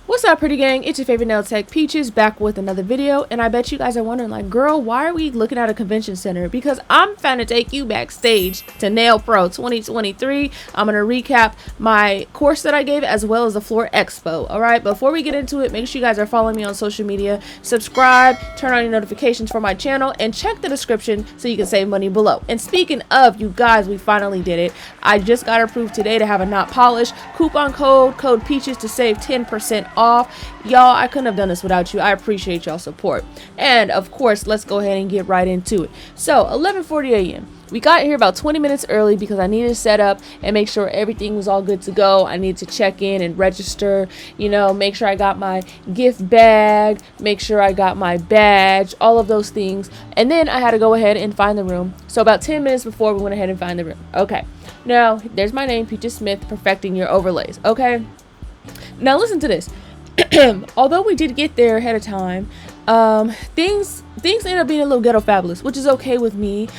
What's up, pretty gang? It's your favorite nail tech, Peaches, back with another video. And I bet you guys are wondering, like, girl, why are we looking at a convention center? Because I'm finna take you backstage to Nailpro 2023. I'm gonna recap my course that I gave as well as the floor expo. All right, before we get into it, make sure you guys are following me on social media, subscribe, turn on your notifications for my channel, and check the description so you can save money below. And speaking of, you guys, we finally did it. I just got approved today to have a not polished coupon code Peaches to save 10% off. Y'all, I couldn't have done this without you. I appreciate y'all support. And of course, let's go ahead and get right into it. So 11:40 a.m. we got here about 20 minutes early because I needed to set up and make sure everything was all good to go. I needed to check in and register, you know, make sure I got my gift bag, make sure I got my badge, all of those things. And then I had to go ahead and find the room. So about 10 minutes before, we went ahead and find the room. Okay, now there's my name, Peaches Smith, perfecting your overlays. Okay, now listen to this. Although we did get there ahead of time, things ended up being a little ghetto fabulous, which is okay with me.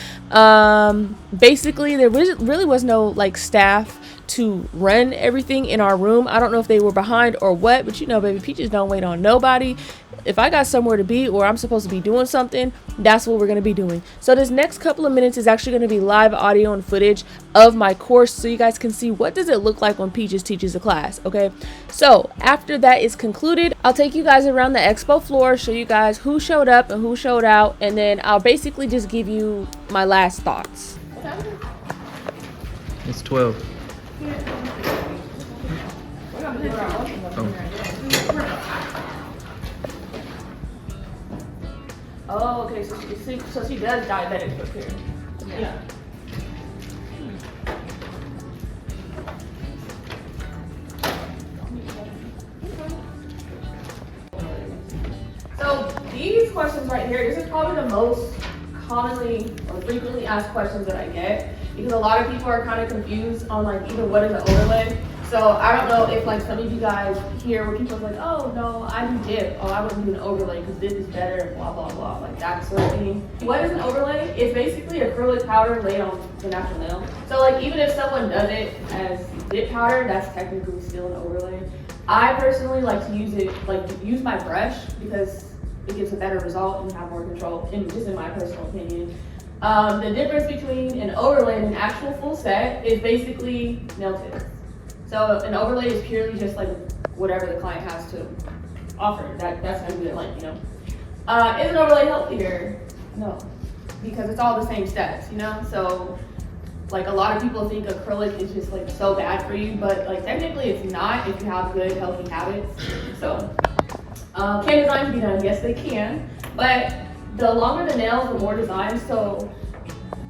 Basically, there really was no like staff to run everything in our room. I don't know if they were behind or what, but you know, baby, Peaches don't wait on nobody. If I got somewhere to be or I'm supposed to be doing something, that's what we're going to be doing. So this next couple of minutes is actually going to be live audio and footage of my course so you guys can see what does it look like when Peaches teaches a class. Okay, so after that is concluded, I'll take you guys around the expo floor, show you guys who showed up and who showed out, and then I'll basically just give you my last thoughts. It's 12. Oh, okay, so she does diabetic prepare. Yeah. So these questions right here, this is probably the most commonly or frequently asked questions that I get, because a lot of people are kind of confused on like even what is an overlay. So I don't know if like some of you guys hear where people are like, oh no, I do dip, oh I wouldn't do an overlay because dip is better, blah blah blah, like that sort of thing. What is an overlay? It's basically acrylic powder laid on the natural nail. So like even if someone does it as dip powder, that's technically still an overlay. I personally like to use my brush because it gives a better result and you have more control, just in my personal opinion. The difference between an overlay and an actual full set is basically nail tips. So an overlay is purely just like whatever the client has to offer. That's how you do it, like, you know. Is an overlay healthier? No, because it's all the same steps, you know. So like a lot of people think acrylic is just like so bad for you, but like technically it's not if you have good healthy habits. So can designs be done? Yes, they can, but the longer the nails, the more designs. So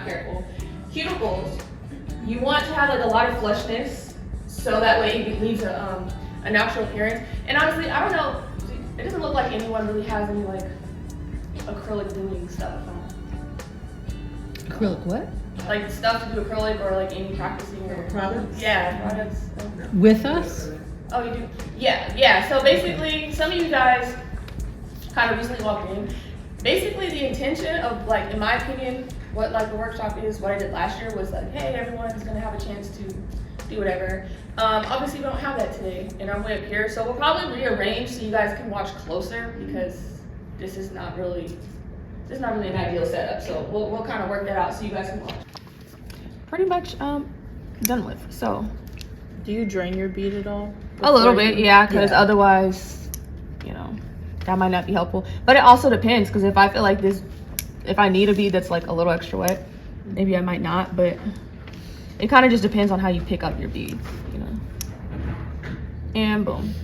careful. Cuticles, you want to have like a lot of flushness, so that way it leaves a natural appearance. And honestly, I don't know, it doesn't look like anyone really has any like acrylic doing stuff. Acrylic what? Like stuff to do acrylic or like any practicing or products? Yeah, products. With us? Oh, you do? Yeah. So basically, some of you guys kind of recently walked in. Basically, the intention of, like, in my opinion, what like the workshop is, what I did last year was like, hey, everyone's gonna have a chance to do whatever. Obviously, we don't have that today in our way up here, so we'll probably rearrange so you guys can watch closer because this is not really an ideal setup. So we'll kind of work that out so you guys can watch. Pretty much done with. So. Do you drain your bead at all? A little bit, yeah, because otherwise, you know, that might not be helpful. But it also depends, because if I feel like if I need a bead that's like a little extra wet, maybe I might not, but it kind of just depends on how you pick up your beads, you know. And boom.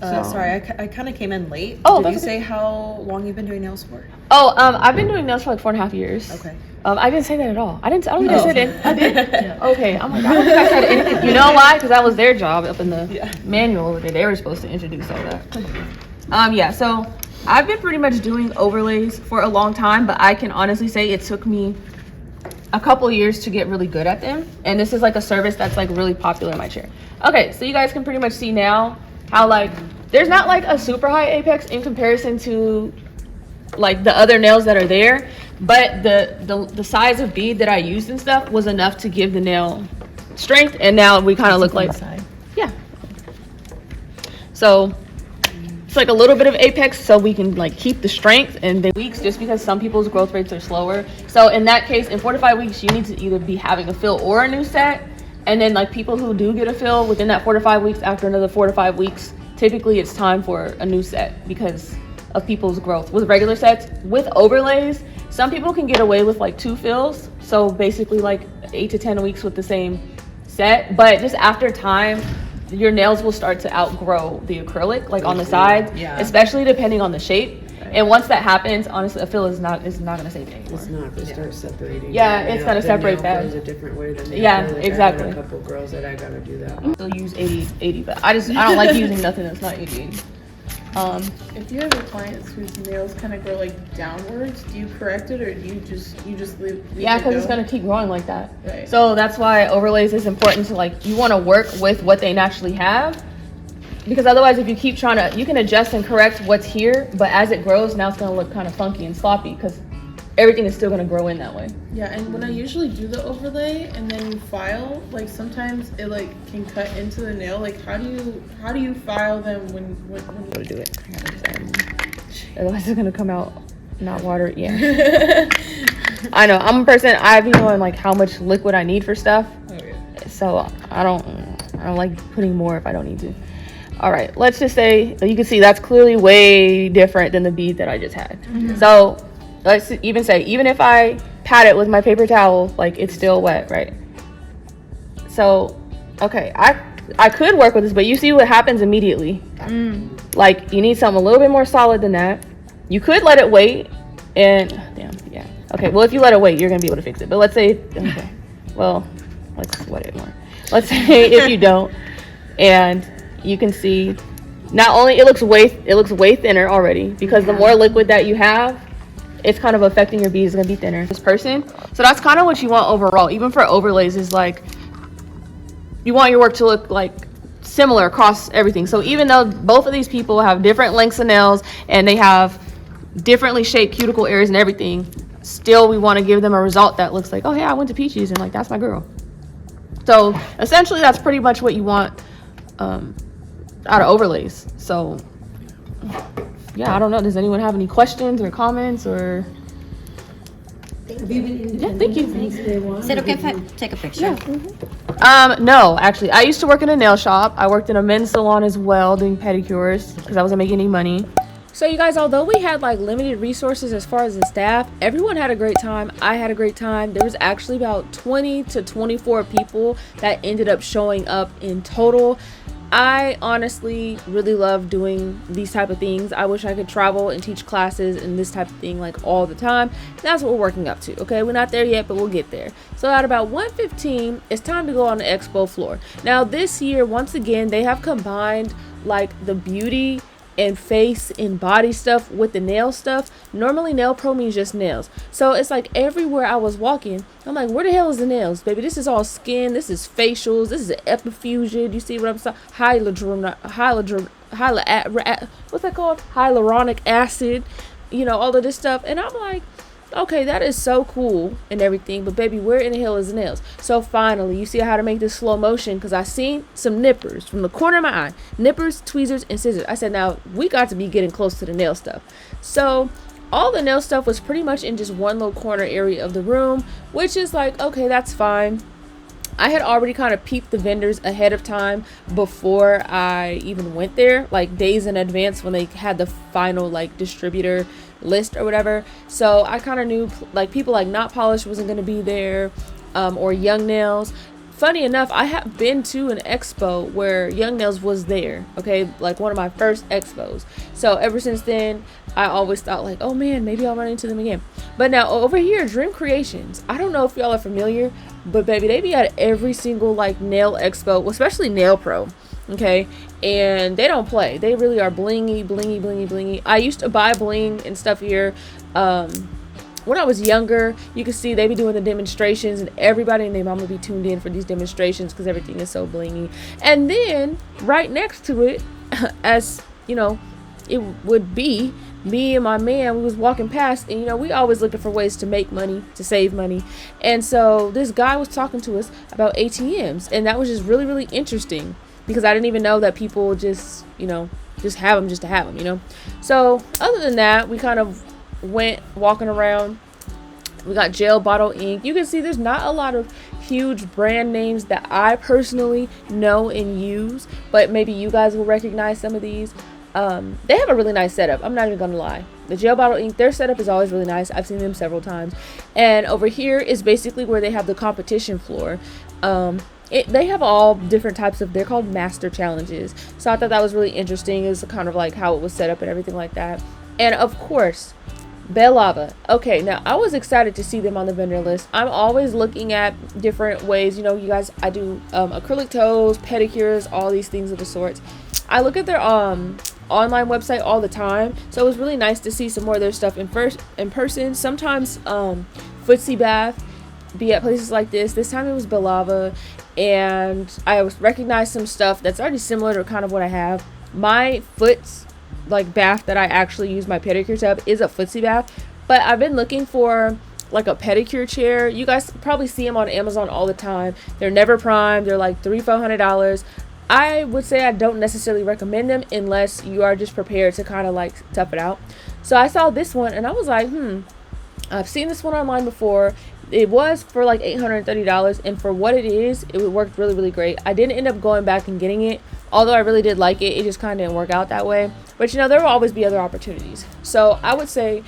Sorry, I kind of came in late. Oh, did you say how long you've been doing nails for? Oh, I've been doing nails for like 4.5 years. Okay. I didn't say that at all. I don't think I said it. I did. Yeah. Okay. I'm like, I don't think I said anything. You know why? Because that was their job up in the manual that they were supposed to introduce all that. Yeah. So I've been pretty much doing overlays for a long time, but I can honestly say it took me a couple years to get really good at them. And this is like a service that's like really popular in my chair. Okay. So you guys can pretty much see now how like there's not like a super high apex in comparison to like the other nails that are there, but the size of bead that I used and stuff was enough to give the nail strength, and now we kind of look like side. Yeah. So it's like a little bit of apex so we can like keep the strength, and then weeks just because some people's growth rates are slower. So in that case, in 4 to 5 weeks, you need to either be having a fill or a new set. And then like people who do get a fill within that 4 to 5 weeks, after another 4 to 5 weeks, typically it's time for a new set because of people's growth. With regular sets, with overlays, some people can get away with like 2 fills. So basically like 8 to 10 weeks with the same set. But just after time, your nails will start to outgrow the acrylic, like on the sides, especially depending on the shape. And once that happens, honestly, a fill is not gonna save it anymore. It's not gonna start separating. Yeah, it's gonna separate that. It's a different way than exactly. I got a couple girls that I gotta do that. Still use 80, but I don't like using nothing that's not 80. If you have a client whose nails kind of grow like downwards, do you correct it or do you just leave Yeah, because it's go? gonna keep growing like that. Right. So that's why overlays is important to like, you want to work with what they naturally have, because otherwise if you keep trying to, you can adjust and correct what's here, but as it grows, now it's gonna look kind of funky and sloppy because everything is still gonna grow in that way. Yeah, and when I usually do the overlay and then you file, like sometimes it like can cut into the nail. Like how do you file them when you Do it. Otherwise it's gonna come out not water. Yeah. I know. I'm a person. I be knowing like how much liquid I need for stuff. So I don't like putting more if I don't need to. All right. Let's just say you can see that's clearly way different than the bead that I just had. So let's even say even if I pat it with my paper towel, like it's still wet, right? So okay, I could work with this, but you see what happens immediately. Like you need something a little bit more solid than that. You could let it wait and okay, well if you let it wait, you're gonna be able to fix it. But let's say well, let's wet it more. Let's say if you don't, and you can see not only it looks way thinner already, because the more liquid that you have, it's kind of affecting your bead. Is gonna be thinner. This person, so that's kind of what you want overall. Even for overlays, is like you want your work to look like similar across everything. So even though both of these people have different lengths of nails and they have differently shaped cuticle areas and everything, still we want to give them a result that looks like, oh hey, I went to Peaches and like that's my girl. So essentially that's pretty much what you want out of overlays. So yeah, I don't know, does anyone have any questions or comments or? Have you been Yeah, thank you. Is it okay if I take a picture? No, actually, I used to work in a nail shop. I worked in a men's salon as well, doing pedicures because I wasn't making any money. So you guys, although we had like limited resources as far as the staff, everyone had a great time. I had a great time. There was actually about 20 to 24 people that ended up showing up in total. I honestly really love doing these type of things. I wish I could travel and teach classes and this type of thing like all the time. That's what we're working up to. Okay, we're not there yet, but we'll get there. So at about 1:15, it's time to go on the expo floor. Now this year, once again, they have combined like the beauty and face and body stuff with the nail stuff. Normally Nailpro means just nails, so it's like everywhere I was walking, I'm like, where the hell is the nails, baby? This is all skin, this is facials, this is epifusion. You see what I'm saying? What's that called? Hyaluronic acid, you know, all of this stuff. And I'm like, okay, that is so cool and everything, but baby, where in the hell is the nails? So finally, you see how to make this slow motion, because I seen some nippers from the corner of my eye. Nippers, tweezers, and scissors. I said, now we got to be getting close to the nail stuff. So all the nail stuff was pretty much in just one little corner area of the room, which is like, okay, that's fine. I had already kind of peeped the vendors ahead of time before I even went there, like days in advance when they had the final like distributor list or whatever. So I kind of knew like people like Not Polished wasn't going to be there, or Young Nails. Funny enough, I have been to an expo where Young Nails was there, okay, like one of my first expos. So ever since then, I always thought like, oh man, maybe I'll run into them again. But now over here, Dream Creations, I don't know if y'all are familiar, but baby, they be at every single like nail expo, especially Nailpro, okay, and they don't play. They really are blingy, blingy, blingy, blingy. I used to buy bling and stuff here when I was younger. You can see they be doing the demonstrations, and everybody and their mama be tuned in for these demonstrations because everything is so blingy. And then right next to it, as you know, it would be me and my man. We was walking past, and you know, we always looking for ways to make money, to save money. And so this guy was talking to us about ATMs, and that was just really, really interesting because I didn't even know that people just, you know, just have them just to have them, you know. So other than that, we kind of went walking around. We got gel bottle ink. You can see there's not a lot of huge brand names that I personally know and use, but maybe you guys will recognize some of these. They have a really nice setup. I'm not even gonna lie. The gel bottle ink, their setup is always really nice. I've seen them several times. And over here is basically where they have the competition floor. They have all different types of, they're called master challenges. So I thought that was really interesting. It was kind of like how it was set up and everything like that. And of course, Belava. Okay, now I was excited to see them on the vendor list. I'm always looking at different ways, you know, you guys, I do acrylic toes, pedicures, all these things of the sorts. I look at their online website all the time, so it was really nice to see some more of their stuff in person. Sometimes footsie bath be at places like this. This time it was Belava, and I recognized some stuff that's already similar to kind of what I have. My foot's like bath that I actually use my pedicure tub is a footsie bath, but I've been looking for like a pedicure chair. You guys probably see them on Amazon all the time. They're never primed. They're like $300-400. I would say I don't necessarily recommend them unless you are just prepared to kind of like tough it out. So I saw this one and I was like, I've seen this one online before. It was for like $830, and for what it is, it worked really, really great. I didn't end up going back and getting it, although I really did like it. It just kind of didn't work out that way. But you know, there will always be other opportunities. So I would say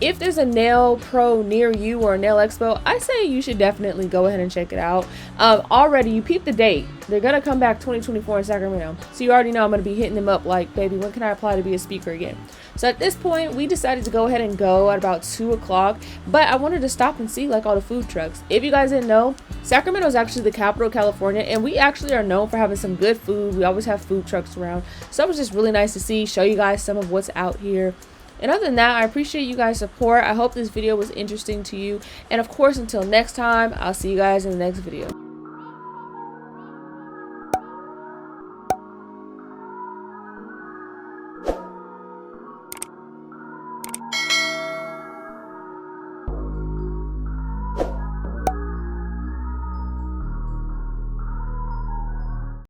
if there's a Nailpro near you or a Nail Expo, I say you should definitely go ahead and check it out. Already, you peep the date. They're going to come back 2024 in Sacramento. So you already know I'm going to be hitting them up like, baby, when can I apply to be a speaker again? So at this point, we decided to go ahead and go at about 2 o'clock. But I wanted to stop and see like all the food trucks. If you guys didn't know, Sacramento is actually the capital of California. And we actually are known for having some good food. We always have food trucks around. So it was just really nice to see, show you guys some of what's out here. And other than that, I appreciate you guys' support. I hope this video was interesting to you. And of course, until next time, I'll see you guys in the next video.